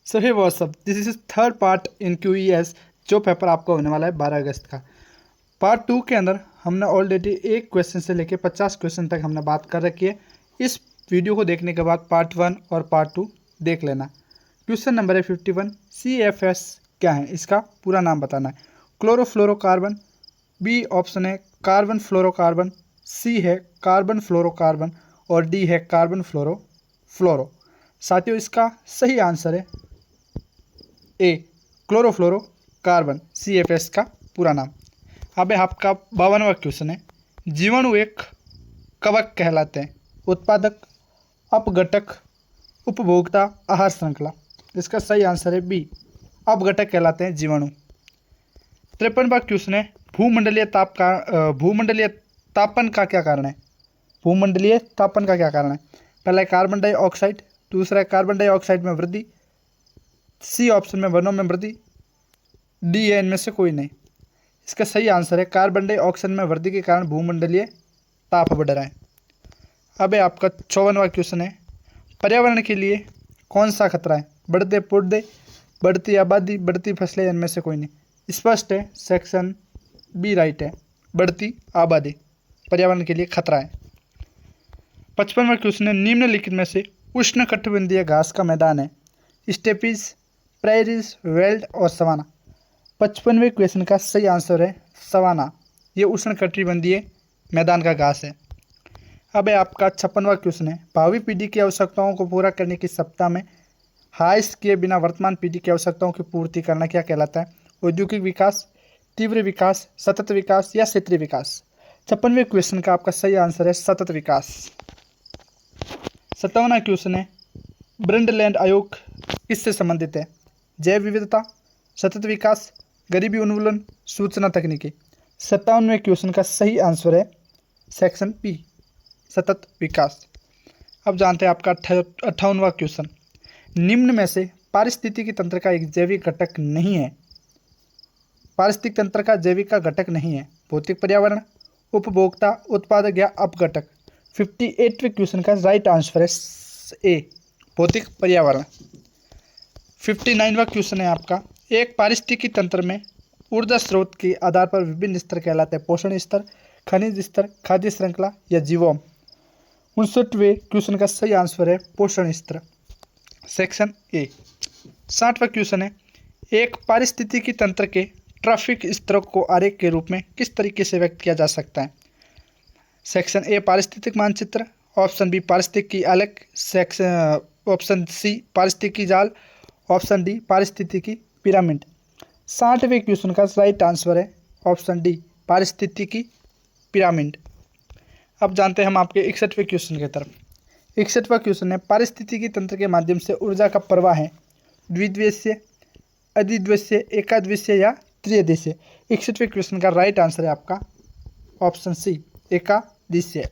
So hey WhatsApp, this is third part in QES जो paper आपका होने वाला है 12 अगस्त का। पार्ट 2 के अंदर हमने ऑलरेडी एक क्वेश्चन से लेके 50 क्वेश्चन तक हमने बात कर रखी है। इस वीडियो को देखने के बाद पार्ट 1 और पार्ट 2 देख लेना। क्वेश्चन नंबर है 51, CFS क्या है, इसका पूरा नाम बताना है। क्लोरोफ्लोरोकार्बन, बी ऑप्शन है कार्बन फ्लोरोकार्बन, सी है कार्बन फ्लोरोकार्बन और डी है कार्बन फ्लोरो। साथियों, इसका सही आंसर है ए क्लोरोफ्लोरोकार्बन, CFS का पूरा नाम। अब आपका 52वां क्वेश्चन है, जीवाणु एक कवक कहलाते हैं, उत्पादक, अपघटक, उपभोक्ता, आहार श्रृंखला। इसका सही आंसर है बी, अपघटक कहलाते हैं जीवाणु। 53वां क्वेश्चन है, भूमंडलीय तापन का क्या कारण है। भूमंडलीय तापन का क्या कारण है। पहला है कार्बन डाइऑक्साइड, दूसरा है कार्बन डाइऑक्साइड में वृद्धि, सी ऑप्शन में वनों में वृद्धि, डी है इनमें से कोई नहीं। इसका सही आंसर है कार्बन डाइऑक्साइड में वृद्धि के कारण भूमंडलीय ताप बढ़ रहा है। अब है आपका 54वां क्वेश्चन है, पर्यावरण के लिए कौन सा खतरा है। बढ़ते पौधे, बढ़ती आबादी, बढ़ती फसलें, इनमें से कोई नहीं। स्पष्ट है, सेक्शन बी राइट है, बढ़ती आबादी पर्यावरण के लिए खतरा है। 55वां क्वेश्चन है, निम्नलिखित में से उष्णकटिबंधीय घास का मैदान है, स्टेपीज, प्रेरीज, वेल्ड और सवाना। 55वें क्वेश्चन का सही आंसर है सवाना, ये उष्णकटिबंधीय मैदान का घास है। अब है आपका 56वां क्वेश्चन है, भावी पीढ़ी की आवश्यकताओं को पूरा करने की सप्ताह में हाइस किए बिना वर्तमान पीढ़ी की आवश्यकताओं की पूर्ति करना क्या कहलाता है। औद्योगिक विकास, तीव्र विकास, सतत विकास या क्षेत्रीय विकास। 56वें क्वेश्चन का आपका सही आंसर है सतत विकास। 57वां क्वेश्चन है, ब्रंडलैंड आयोग किससे संबंधित है। जैव विविधता, सतत विकास, गरीबी उन्मूलन, सूचना तकनीकी। 57वें क्वेश्चन का सही आंसर है सेक्शन पी, सतत विकास। अब जानते हैं आपका 58वां क्वेश्चन, निम्न में से पारिस्थितिकी तंत्र का एक जैविक घटक नहीं है। पारिस्थितिक तंत्र का जैविक का घटक नहीं है। भौतिक पर्यावरण, उपभोक्ता, उत्पादक या अपघटक। 58वें क्वेश्चन का राइट आंसर है ए, भौतिक पर्यावरण। 59वां क्वेश्चन है आपका, एक पारिस्थितिकी तंत्र में ऊर्जा स्रोत के आधार पर विभिन्न स्तर कहलाते हैं, पोषण स्तर, खनिज स्तर, खाद्य श्रृंखला या जीवोम। 59वें क्वेश्चन का सही आंसर है पोषण स्तर, सेक्शन ए। 60वां क्वेश्चन है, एक पारिस्थितिकी तंत्र के ट्रैफिक स्तरों को आरेख के रूप में किस तरीके से व्यक्त किया जा सकता है। सेक्शन ए पारिस्थितिक मानचित्र, ऑप्शन बी पारिस्थितिकी आलेख, सेक्शन ऑप्शन सी पारिस्थितिकी जाल, ऑप्शन डी पारिस्थितिकी पिरामिड। 60वें क्वेश्चन का राइट आंसर है ऑप्शन डी पारिस्थितिकी पिरामिड। अब जानते हैं हम आपके 61वें क्वेश्चन की तरफ। 61वां क्वेश्चन है, पारिस्थितिकी तंत्र के माध्यम से ऊर्जा का प्रवाह है, द्विदिवसीय, अधिदिवसीय, एकादिवसीय या त्रिदिवसीय। 61वें क्वेश्चन का राइट आंसर है आपका ऑप्शन सी, एकादिवसीय।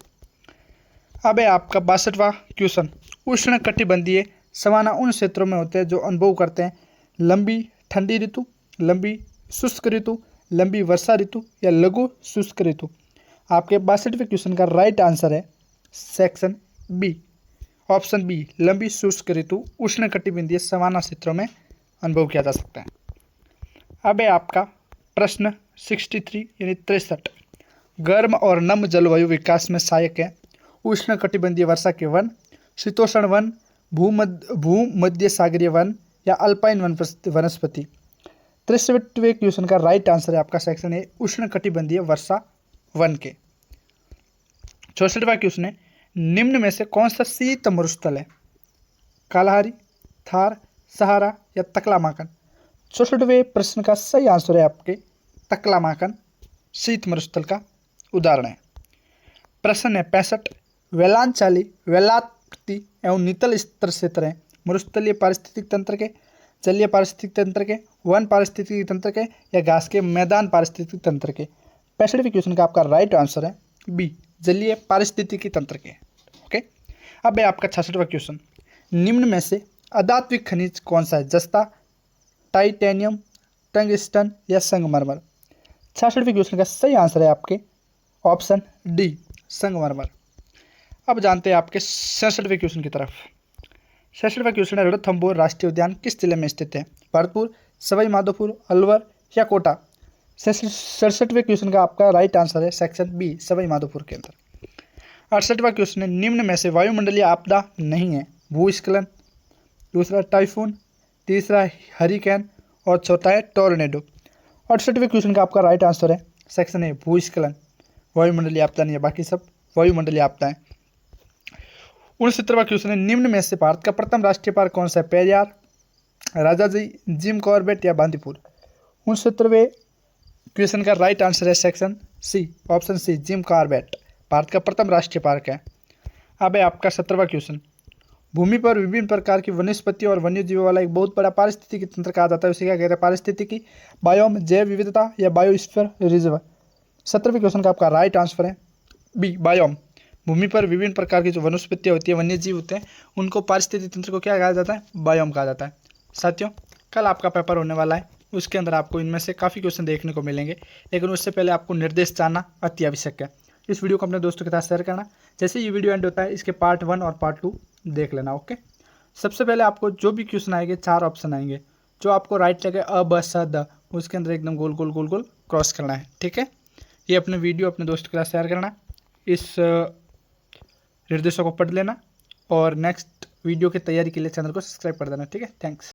अब है आपका 62वां क्वेश्चन, उष्णकटिबंधीय सवाना उन क्षेत्रों में होते हैं जो अनुभव करते हैं लंबी ठंडी ऋतु, लंबी शुष्क ऋतु, लंबी वर्षा ऋतु या लघु शुष्क ऋतु। आपके 62वें क्वेश्चन का राइट आंसर है सेक्शन बी, ऑप्शन बी, लंबी शुष्क ऋतु उष्णकटिबंधीय सवाना क्षेत्रों में अनुभव किया जा सकता है। अब है आपका प्रश्न 63 यानी 63, गर्म और नम जलवायु विकास में सहायक है, उष्णकटिबंधीय वर्षा के वन, शीतोष्ण वन, भूमध्य सागरीय वन या अल्पाइन वनस्पति। 63वें क्वेश्चन का राइट आंसर है आपका सेक्शन ए, उष्णकटिबंधीय वर्षा वन के। 64वां क्वेश्चन है, निम्न में से कौन सा शीत मरुस्थल है, कालाहारी, थार, सहारा या तकलामाकन। 64वें प्रश्न का सही आंसर है आपके तकलामाकन, शीत मरुस्थल का उदाहरण है। प्रश्न है 65, वेलांचाली, वेलात्पति एवं नितल स्तर क्षेत्र है, मरुस्थलीय पारिस्थितिक तंत्र के, जलीय पारिस्थितिक तंत्र के, वन पारिस्थितिक तंत्र के या घास के मैदान पारिस्थितिक तंत्र के। 65वें क्वेश्चन का आपका राइट आंसर है बी, जलीय पारिस्थितिकी तंत्र के। ओके। अब है आपका 66वां क्वेश्चन, निम्न में से अधात्विक खनिज कौन सा है, जस्ता, टाइटेनियम, टंगस्टन या संगमरमर। 66वें क्वेश्चन का सही आंसर है आपके ऑप्शन डी, संगमरमर। अब जानते हैं आपके 67वें क्वेश्चन की तरफ। 67वां क्वेश्चन है, रणथंभौर राष्ट्रीय उद्यान किस जिले में स्थित है? भरतपुर, सवाई माधोपुर, अलवर या कोटा? 67वें क्वेश्चन का आपका राइट आंसर है सेक्शन बी, सवाई माधोपुर के अंदर। 68वां क्वेश्चन है, निम्न में से वायुमंडलीय आपदा नहीं है? भूस्खलन, दूसरा टाइफून, तीसरा हरिकेन और चौथा है टोर्नेडो। 68वें क्वेश्चन का आपका राइट आंसर है सेक्शन ए, भूस्खलन। वायुमंडलीय आपदा नहीं है, बाकी सब वायुमंडलीय आपदा है। 69वां क्वेश्चन है, निम्न में से भारत का प्रथम राष्ट्रीय पार्क कौन सा है? पेरियार, राजाजी, जिम कॉर्बेट या बांदीपुर? 69वें क्वेश्चन का राइट आंसर है section C, option C, Jim Corbett Bharat का प्रथम राष्ट्रीय पार्क है। अब है आपका 70वां क्वेश्चन, भूमि पर विभिन्न प्रकार की वनस्पति और वन्य जीवों वाला एक बहुत बड़ा पारिस्थितिकी तंत्र कहा जाता है, उसे क्या कहते हैं? पारिस्थितिकी, बायोम, जैव विविधता या बायोस्फीयर रिजर्व? 70वें क्वेश्चन का आपका राइट आंसर है बी, बायोम। भूमि पर विभिन्न प्रकार की जो वनस्पतियाँ होती है, वन्य जीव होते हैं, उनको पारिस्थितिकी तंत्र को क्या कहा जाता है? बायोम कहा जाता है। साथियों, कल आपका पेपर होने वाला है, उसके अंदर आपको इनमें से काफ़ी क्वेश्चन देखने को मिलेंगे, लेकिन उससे पहले आपको निर्देश जानना अति आवश्यक है। इस वीडियो को अपने दोस्तों के साथ शेयर करना। जैसे ये वीडियो एंड होता है, इसके पार्ट 1 और पार्ट 2 देख लेना। ओके, सबसे पहले आपको जो भी क्वेश्चन आएंगे, 4 ऑप्शन आएंगे, जो आपको राइट लगे अ ब स द, उसके अंदर एकदम गोल गोल गोल गोल क्रॉस करना है। ठीक है, ये अपने वीडियो अपने दोस्तों के साथ शेयर करना, इस निर्देशों को पढ़ लेना और नेक्स्ट वीडियो की तैयारी के लिए चैनल को सब्सक्राइब कर देना। ठीक है, थैंक्स।